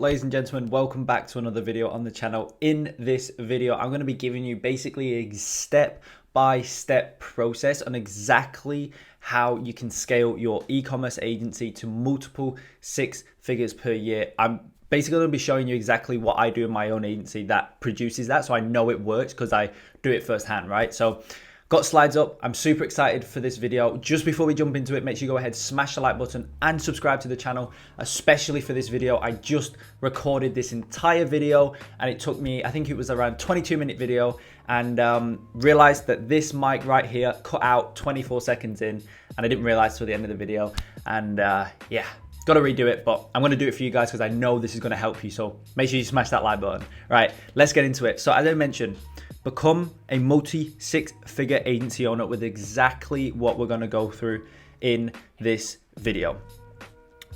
ladies and gentlemen? Welcome back to another video on the channel. In this video, I'm going to be giving you basically a step-by-step process on exactly how you can scale your e-commerce agency to multiple six figures per year. I'm basically going to be showing you exactly what I do in my own agency that produces that, so I know it works because I do it firsthand, right? So got slides up. I'm super excited for this video. Just before we jump into it, make sure you go ahead, smash the like button and subscribe to the channel, especially for this video. I just recorded this entire video and it took me, I think it was around 22-minute video, and realized that this mic right here cut out 24 seconds in, and I didn't realize till the end of the video. And yeah, got to redo it, but I'm going to do it for you guys because I know this is going to help you. So make sure you smash that like button. Right, let's get into it. So as I mentioned, become a multi-six-figure agency owner with exactly what we're going to go through in this video.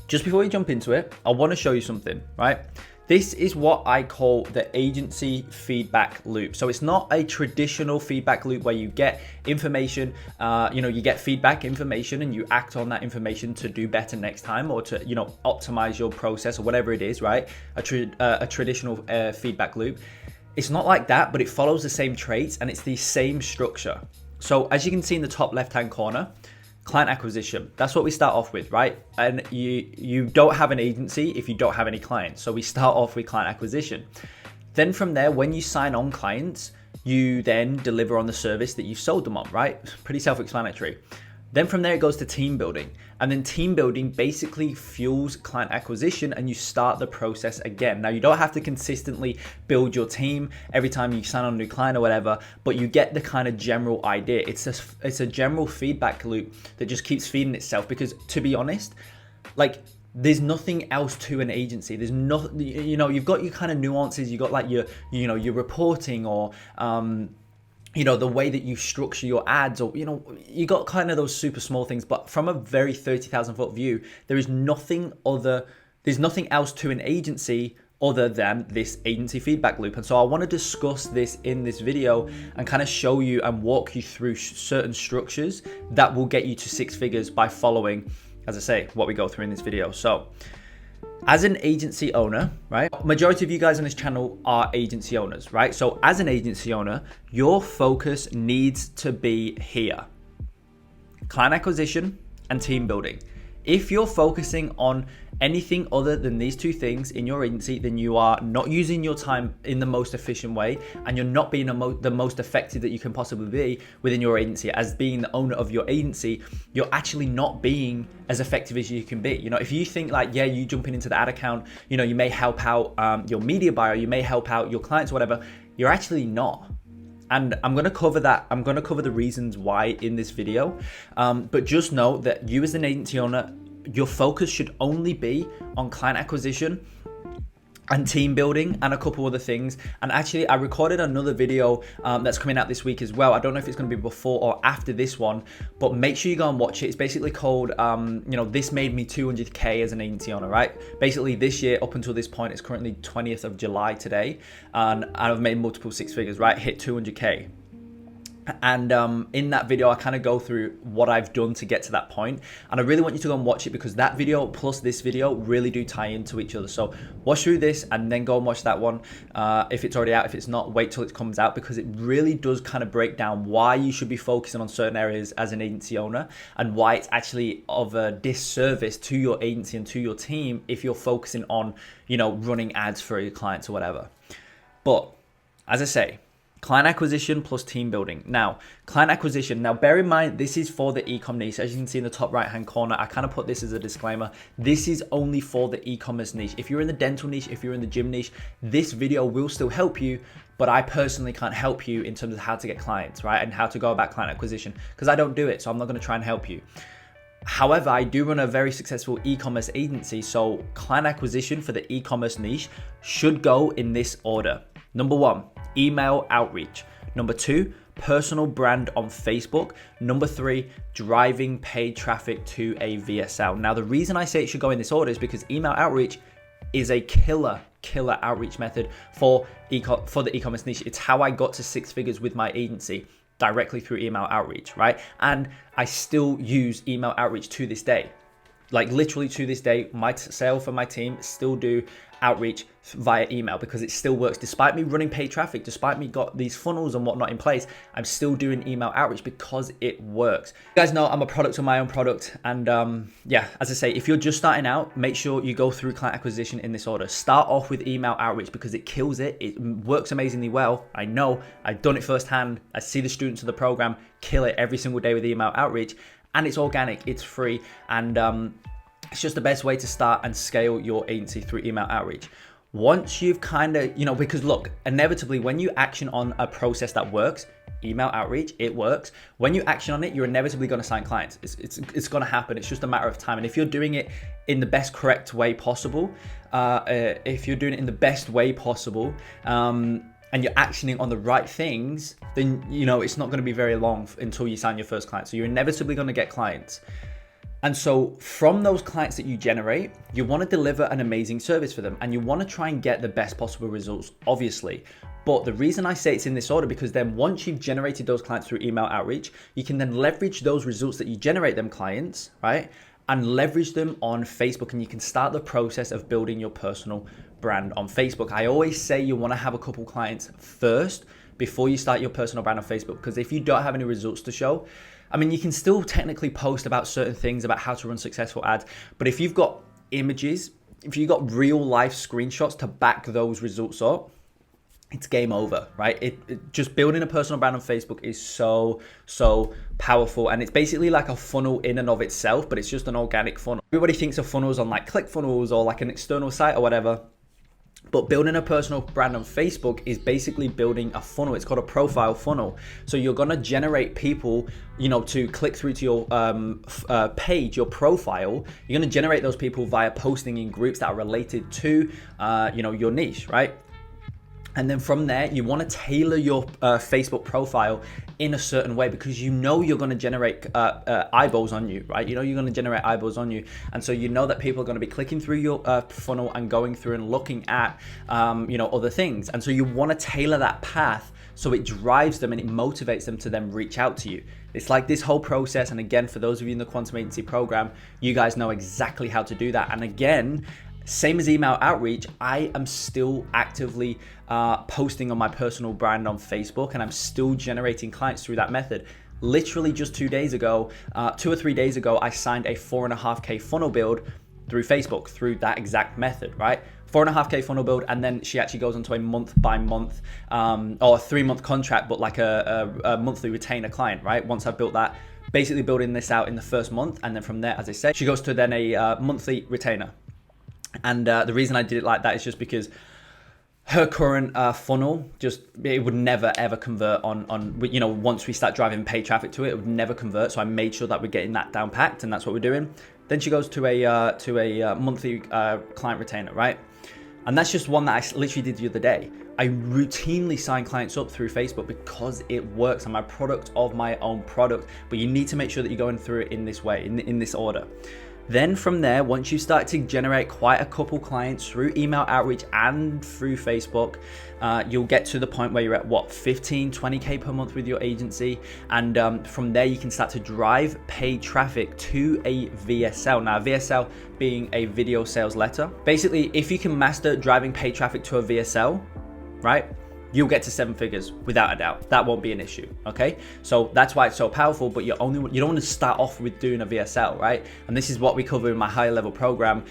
Just before we jump into it, I want to show you something, right? This is what I call the agency feedback loop. So it's not a traditional feedback loop where you get information, you get feedback information and you act on that information to do better next time, or to, optimize your process or whatever it is, right? A traditional feedback loop. It's not like that, but it follows the same traits and it's the same structure. So as you can see in the top left-hand corner, client acquisition, that's what we start off with, right? And you don't have an agency if you don't have any clients. So we start off with client acquisition. Then from there, when you sign on clients, you then deliver on the service that you've sold them on, right? Pretty self-explanatory. Then from there, it goes to team building. And then team building basically fuels client acquisition and you start the process again. Now, you don't have to consistently build your team every time you sign on a new client or whatever, but you get the kind of general idea. It's a general feedback loop that just keeps feeding itself, because to be honest, like, there's nothing else to an agency. There's no, you've got your kind of nuances. You've got like your reporting, or, the way that you structure your ads, or, you got kind of those super small things. But from a very 30,000 foot view, there's nothing else to an agency other than this agency feedback loop. And so I want to discuss this in this video and kind of show you and walk you through certain structures that will get you to six figures by following, as I say, what we go through in this video. So as an agency owner, right? Majority of you guys on this channel are agency owners, right? So as an agency owner, your focus needs to be here: client acquisition and team building. If you're focusing on anything other than these two things in your agency, then you are not using your time in the most efficient way, and you're not being the most effective that you can possibly be within your agency. As being the owner of your agency, you're actually not being as effective as you can be. If you think like, yeah, you jumping into the ad account, you may help out your media buyer, you may help out your clients, or whatever, you're actually not. And I'm going to cover that. I'm going to cover the reasons why in this video. But just know that you as an agency owner, your focus should only be on client acquisition and team building and a couple other things. And actually, I recorded another video that's coming out this week as well. I don't know if it's going to be before or after this one, but make sure you go and watch it. It's basically called, this made me 200K as an agency owner, right? Basically this year, up until this point, it's currently 20th of July today, and I've made multiple six figures, right? Hit 200K. And in that video, I kind of go through what I've done to get to that point. And I really want you to go and watch it, because that video plus this video really do tie into each other. So watch through this and then go and watch that one. If it's already out, if it's not, wait till it comes out, because it really does kind of break down why you should be focusing on certain areas as an agency owner, and why it's actually of a disservice to your agency and to your team if you're focusing on, running ads for your clients or whatever. But as I say, client acquisition plus team building. Now, client acquisition. Now, bear in mind, this is for the e-com niche. As you can see in the top right-hand corner, I kind of put this as a disclaimer. This is only for the e-commerce niche. If you're in the dental niche, if you're in the gym niche, this video will still help you, but I personally can't help you in terms of how to get clients, right? And how to go about client acquisition, because I don't do it. So I'm not going to try and help you. However, I do run a very successful e-commerce agency. So client acquisition for the e-commerce niche should go in this order. Number one, email outreach. Number two, personal brand on Facebook. Number three, driving paid traffic to a VSL. Now, the reason I say it should go in this order is because email outreach is a killer outreach method for the e-commerce niche. It's how I got to six figures with my agency, directly through email outreach, right? And I still use email outreach to this day. like literally to this day, myself and my team still do outreach via email because it still works. Despite me running paid traffic, despite me got these funnels and whatnot in place, I'm still doing email outreach because it works. You guys know I'm a product of my own product. And yeah, as I say, if you're just starting out, make sure you go through client acquisition in this order. Start off with email outreach because it kills it. It works amazingly well. I know, I've done it firsthand. I see the students of the program kill it every single day with email outreach, and it's organic, it's free, and it's just the best way to start and scale your agency through email outreach. Once you've kind of, because look, inevitably when you action on a process that works, email outreach, it works. When you action on it, you're inevitably going to sign clients. It's going to happen. It's just a matter of time. And if you're doing it in the best correct way possible, and you're actioning on the right things, then, it's not going to be very long until you sign your first client. So you're inevitably going to get clients. And so from those clients that you generate, you want to deliver an amazing service for them, and you want to try and get the best possible results, obviously. But the reason I say it's in this order, because then once you've generated those clients through email outreach, you can then leverage those results that you generate them clients, right? And leverage them on Facebook, and you can start the process of building your personal brand on Facebook. I always say you want to have a couple clients first before you start your personal brand on Facebook, because if you don't have any results to show, you can still technically post about certain things, about how to run successful ads. But if you've got images, if you've got real life screenshots to back those results up, it's game over, right? It just building a personal brand on Facebook is so powerful. And it's basically like a funnel in and of itself, but it's just an organic funnel. Everybody thinks of funnels on like ClickFunnels or like an external site or whatever. But building a personal brand on Facebook is basically building a funnel. It's called a profile funnel. So you're going to generate people, to click through to your page, your profile. You're going to generate those people via posting in groups that are related to, your niche, right? And then from there, you want to tailor your Facebook profile in a certain way, because you're going to generate eyeballs on you, right? You're going to generate eyeballs on you. And so that people are going to be clicking through your funnel and going through and looking at, other things. And so you want to tailor that path so it drives them and it motivates them to then reach out to you. It's like this whole process. And again, for those of you in the Quantum Agency program, you guys know exactly how to do that. And again, same as email outreach, I am still actively posting on my personal brand on Facebook, and I'm still generating clients through that method. Literally just 2 days ago, 2 or 3 days ago, I signed a 4.5K funnel build through Facebook through that exact method, right? 4.5K funnel build, and then she actually goes into a month by month or a 3-month contract, but like a monthly retainer client, right? Once I've built that, basically building this out in the first month, and then from there, as I said, she goes to then a monthly retainer. And the reason I did it like that is just because her current funnel, it would never ever convert on once we start driving paid traffic to it, it would never convert. So I made sure that we're getting that down packed, and that's what we're doing. Then she goes to a monthly client retainer, right? And that's just one that I literally did the other day. I routinely sign clients up through Facebook because it works. I'm a product of my own product, but you need to make sure that you're going through it in this way, in this order. Then from there, once you start to generate quite a couple clients through email outreach and through Facebook, you'll get to the point where you're at 15, 20K per month with your agency. And from there, you can start to drive paid traffic to a VSL. Now, VSL being a video sales letter. Basically, if you can master driving paid traffic to a VSL, right? You'll get to 7 figures without a doubt. That won't be an issue, okay? So that's why it's so powerful, but you don't want to start off with doing a VSL, right? And this is what we cover in my higher level program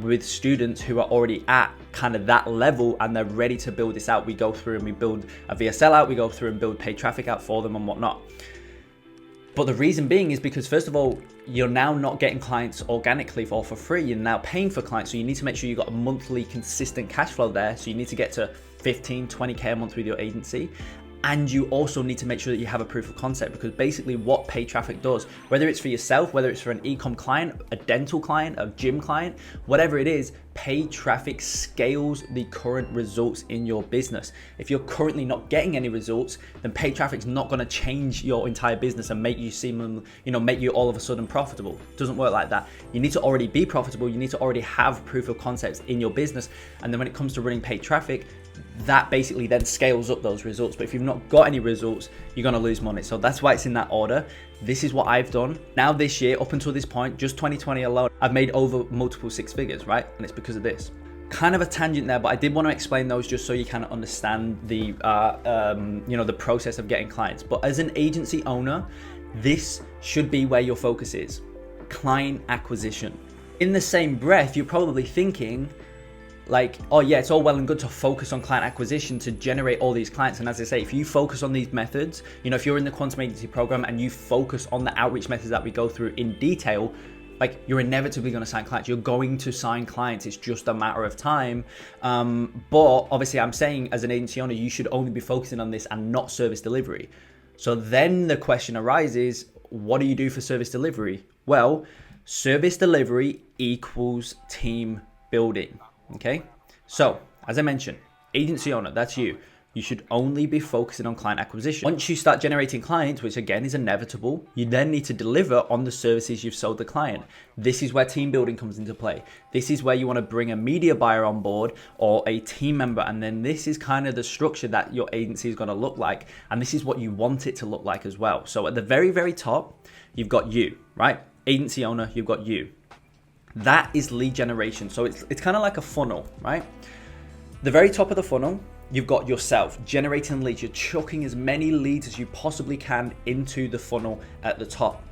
with students who are already at kind of that level and they're ready to build this out. We go through and we build a VSL out, we go through and build paid traffic out for them and whatnot. But the reason being is because, first of all, you're now not getting clients organically or for free. You're now paying for clients. So you need to make sure you've got a monthly consistent cash flow there. So you need to get to 15, 20K a month with your agency. And you also need to make sure that you have a proof of concept, because basically what paid traffic does, whether it's for yourself, whether it's for an e-com client, a dental client, a gym client, whatever it is, paid traffic scales the current results in your business. If you're currently not getting any results, then paid traffic is not going to change your entire business and make you seem, make you all of a sudden profitable. It doesn't work like that. You need to already be profitable. You need to already have proof of concepts in your business. And then when it comes to running paid traffic, that basically then scales up those results. But if you've not got any results, you're going to lose money. So that's why it's in that order. This is what I've done. Now this year, up until this point, just 2020 alone, I've made over multiple six figures, right? And it's because of this. Kind of a tangent there, but I did want to explain those just so you kind of understand the, the process of getting clients. But as an agency owner, this should be where your focus is, client acquisition. In the same breath, you're probably thinking, like, oh yeah, it's all well and good to focus on client acquisition to generate all these clients. And as I say, if you focus on these methods, if you're in the Quantum Agency program and you focus on the outreach methods that we go through in detail, like, you're inevitably going to sign clients. You're going to sign clients. It's just a matter of time. But obviously I'm saying as an agency owner, you should only be focusing on this and not service delivery. So then the question arises, what do you do for service delivery? Well, service delivery equals team building. Okay, so as I mentioned, agency owner, that's you. You should only be focusing on client acquisition. Once you start generating clients, which again is inevitable, you then need to deliver on the services you've sold the client. This is where team building comes into play. This is where you want to bring a media buyer on board or a team member. And then this is kind of the structure that your agency is going to look like. And this is what you want it to look like as well. So at the very, very top, you've got you, right? Agency owner, you've got you. That is lead generation. So it's kind of like a funnel, right? The very top of the funnel, you've got yourself generating leads. You're chucking as many leads as you possibly can into the funnel at the top.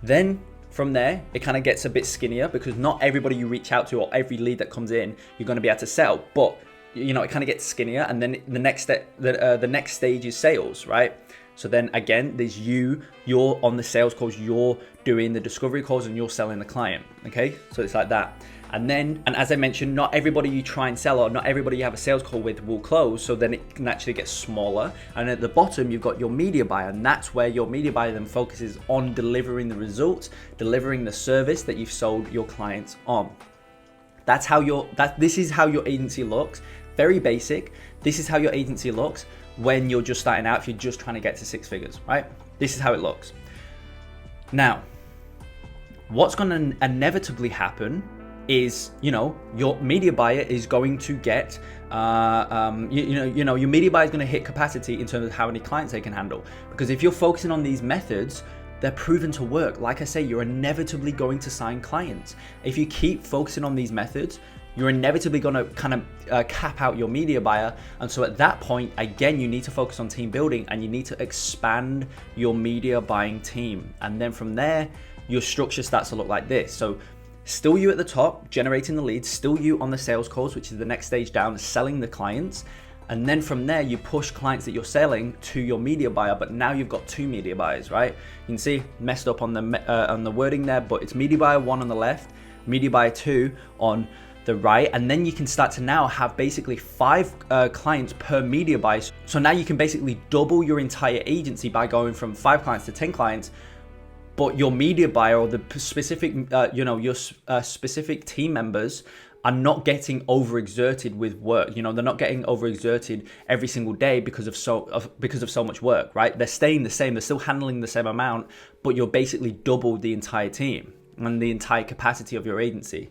Then from there, it kind of gets a bit skinnier because not everybody you reach out to or every lead that comes in, you're going to be able to sell. But it kind of gets skinnier. And then the next step, the next stage is sales, right? So then again, there's you're on the sales calls, you're doing the discovery calls and you're selling the client, okay? So it's like that. And as I mentioned, not everybody you try and sell or not everybody you have a sales call with will close. So then it can actually get smaller. And at the bottom, you've got your media buyer, and that's where your media buyer then focuses on delivering the results, delivering the service that you've sold your clients on. This is how your agency looks. Very basic. This is how your agency looks when you're just starting out, if you're just trying to get to six figures, right? This is how it looks. Now, what's going to inevitably happen is, your media buyer is going to get, your media buyer is going to hit capacity in terms of how many clients they can handle. Because if you're focusing on these methods, they're proven to work. Like I say, you're inevitably going to sign clients. If you keep focusing on these methods, you're inevitably going to kind of cap out your media buyer. And so at that point, again, you need to focus on team building and you need to expand your media buying team. And then from there, your structure starts to look like this. So still you at the top, generating the leads, still you on the sales calls, which is the next stage down, selling the clients. And then from there, you push clients that you're selling to your media buyer, but now you've got two media buyers, right? You can see messed up on the wording there, but it's media buyer 1 on the left, media buyer 2 on the right, and then you can start to now have basically 5 clients per media buyer. So now you can basically double your entire agency by going from 5 clients to 10 clients, but your media buyer or the specific, your specific team members are not getting overexerted with work. They're not getting overexerted every single day because of so much work, right? They're staying the same. They're still handling the same amount, but you're basically doubled the entire team and the entire capacity of your agency.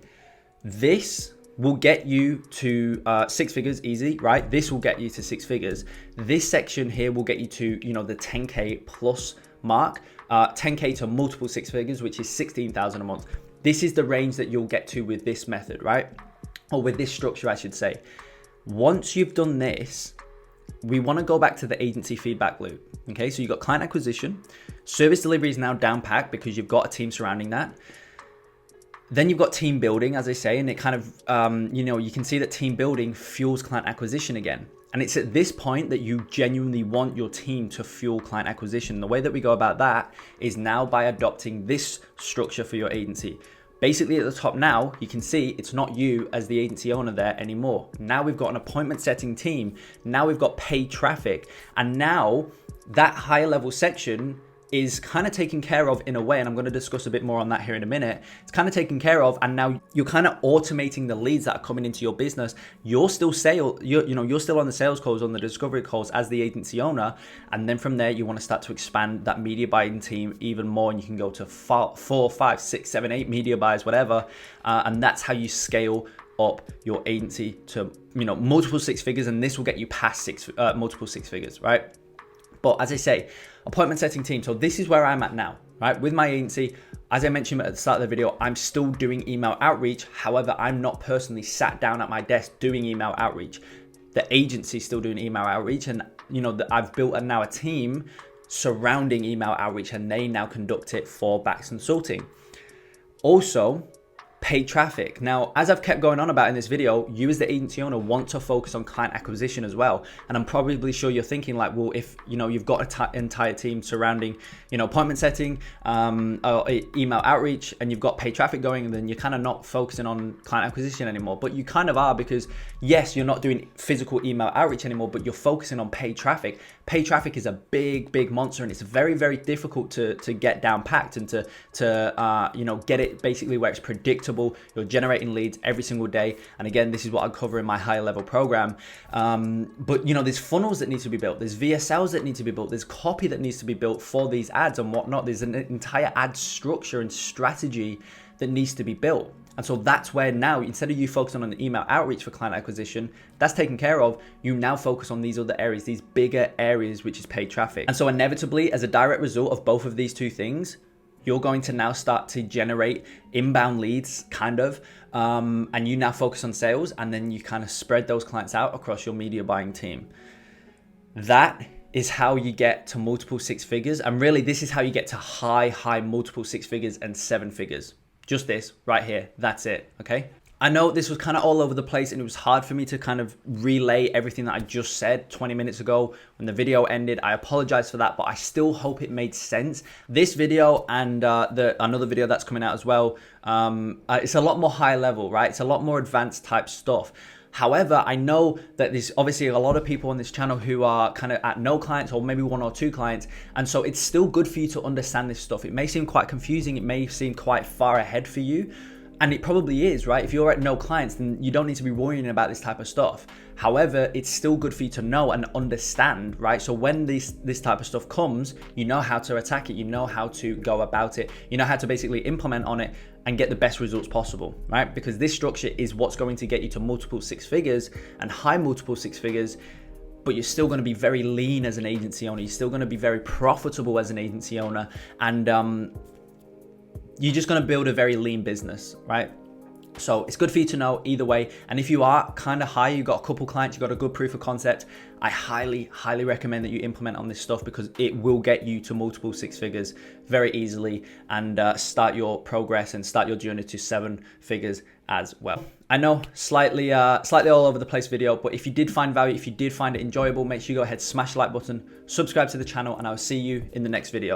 This will get you to 6 figures easy, right? This will get you to 6 figures. This section here will get you to, the 10K plus mark, 10K to multiple 6 figures, which is 16,000 a month. This is the range that you'll get to with this method, right? Or with this structure, I should say. Once you've done this, we want to go back to the agency feedback loop. Okay, so you've got client acquisition. Service delivery is now down packed because you've got a team surrounding that. Then you've got team building, as I say, and it kind of, you can see that team building fuels client acquisition again. And it's at this point that you genuinely want your team to fuel client acquisition. The way that we go about that is now by adopting this structure for your agency. Basically at the top now, you can see it's not you as the agency owner there anymore. Now we've got an appointment setting team. Now we've got paid traffic. And now that higher level section is kind of taken care of in a way, and I'm going to discuss a bit more on that here in a minute. It's kind of taken care of, and now you're kind of automating the leads that are coming into your business. You're still you're still on the sales calls, on the discovery calls as the agency owner, and then from there you want to start to expand that media buying team even more, and you can go to 4, 5, 6, 7, 8 media buyers, whatever, and that's how you scale up your agency to multiple 6 figures, and this will get you past multiple 6 figures, right? But as I say, appointment setting team. So this is where I'm at now. right? With my agency, as I mentioned at the start of the video, I'm still doing email outreach. However, I'm not personally sat down at my desk doing email outreach. The agency is still doing email outreach, and I've built now a team surrounding email outreach, and they now conduct it for Bax Consulting. Also, paid traffic. Now, as I've kept going on about in this video, you as the agency owner want to focus on client acquisition as well. And I'm probably sure you're thinking like, well, if you've got an entire team surrounding, appointment setting, or email outreach, and you've got paid traffic going, then you're kind of not focusing on client acquisition anymore. But you kind of are, because yes, you're not doing physical email outreach anymore, but you're focusing on paid traffic. Paid traffic is a big monster, and it's very, very difficult to get down packed and to get it basically where it's predictable. You're generating leads every single day. And again, this is what I cover in my higher level program. But there's funnels that need to be built. There's VSLs that need to be built. There's copy that needs to be built for these ads and whatnot. There's an entire ad structure and strategy that needs to be built. And so that's where now, instead of you focusing on the email outreach for client acquisition, that's taken care of. You now focus on these other areas, these bigger areas, which is paid traffic. And so inevitably, as a direct result of both of these two things, you're going to now start to generate inbound leads, and you now focus on sales, and then you kind of spread those clients out across your media buying team. That is how you get to multiple six figures. And really, this is how you get to high multiple six figures and seven figures. Just this right here. That's it. Okay. I know this was kind of all over the place, and it was hard for me to kind of relay everything that I just said 20 minutes ago when the video ended. I apologize for that, but I still hope it made sense. This video and another video that's coming out as well, it's a lot more high level, right? It's a lot more advanced type stuff. However, I know that there's obviously a lot of people on this channel who are kind of at no clients, or maybe one or two clients. And so it's still good for you to understand this stuff. It may seem quite confusing. It may seem quite far ahead for you. And it probably is, right? If you're at no clients, then you don't need to be worrying about this type of stuff. However, it's still good for you to know and understand, right? So when this type of stuff comes, you know how to attack it, you know how to go about it, you know how to basically implement on it and get the best results possible, right? Because this structure is what's going to get you to multiple six figures and high multiple six figures, but you're still going to be very lean as an agency owner. You're still going to be very profitable as an agency owner. And you're just going to build a very lean business, right? So it's good for you to know either way. And if you are kind of high, you've got a couple clients, you've got a good proof of concept, I highly recommend that you implement on this stuff, because it will get you to multiple six figures very easily, and start your progress and start your journey to seven figures as well. I know slightly all over the place video, but if you did find value, if you did find it enjoyable, make sure you go ahead, smash the like button, subscribe to the channel, and I'll see you in the next video.